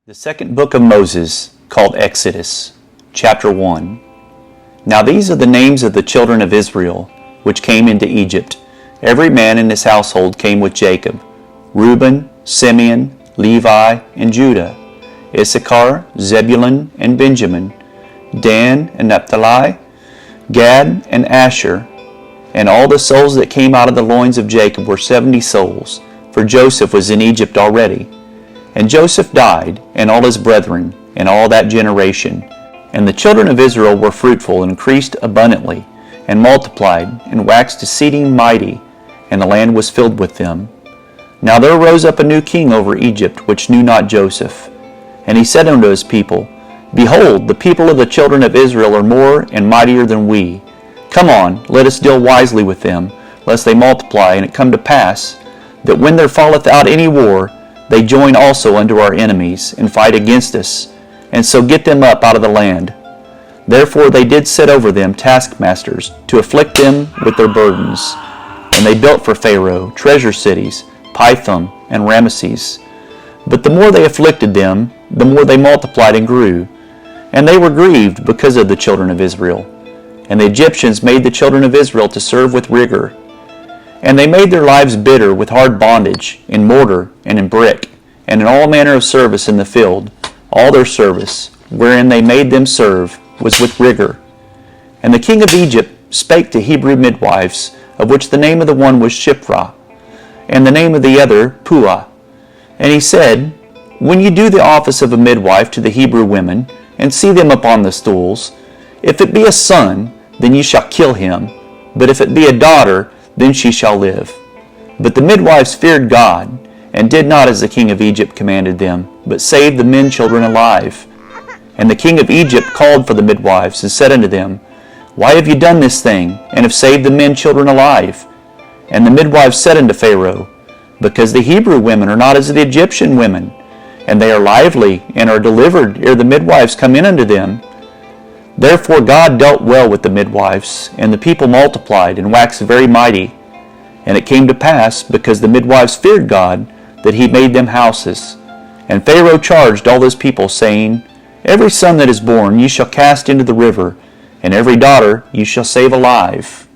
The second book of Moses, called Exodus, chapter 1. Now these are the names of the children of Israel, which came into Egypt. Every man in his household came with Jacob: Reuben, Simeon, Levi, and Judah; Issachar, Zebulun, and Benjamin; Dan and Naphtali; Gad and Asher. And all the souls that came out of the loins of Jacob were 70 souls, for Joseph was in Egypt already. And Joseph died, and all his brethren, and all that generation. And the children of Israel were fruitful, and increased abundantly, and multiplied, and waxed exceeding mighty, and the land was filled with them. Now there arose up a new king over Egypt, which knew not Joseph. And he said unto his people, Behold, the people of the children of Israel are more and mightier than we. Come on, let us deal wisely with them, lest they multiply, and it come to pass, that when there falleth out any war, they join also unto our enemies, and fight against us, and so get them up out of the land. Therefore they did set over them taskmasters, to afflict them with their burdens. And they built for Pharaoh treasure cities, Pithom and Ramesses. But the more they afflicted them, the more they multiplied and grew. And they were grieved because of the children of Israel. And the Egyptians made the children of Israel to serve with rigor. And they made their lives bitter with hard bondage, in mortar and in brick, and in all manner of service in the field. All their service, wherein they made them serve, was with rigor. And the king of Egypt spake to Hebrew midwives, of which the name of the one was Shiphrah, and the name of the other Puah. And he said, When ye do the office of a midwife to the Hebrew women, and see them upon the stools, if it be a son, then ye shall kill him, but if it be a daughter, then she shall live. But the midwives feared God, and did not as the king of Egypt commanded them, but saved the men children alive. And the king of Egypt called for the midwives, and said unto them, Why have ye done this thing, and have saved the men children alive? And the midwives said unto Pharaoh, Because the Hebrew women are not as the Egyptian women, and they are lively, and are delivered ere the midwives come in unto them. Therefore God dealt well with the midwives, and the people multiplied, and waxed very mighty. And it came to pass, because the midwives feared God, that he made them houses. And Pharaoh charged all his people, saying, Every son that is born ye shall cast into the river, and every daughter ye shall save alive.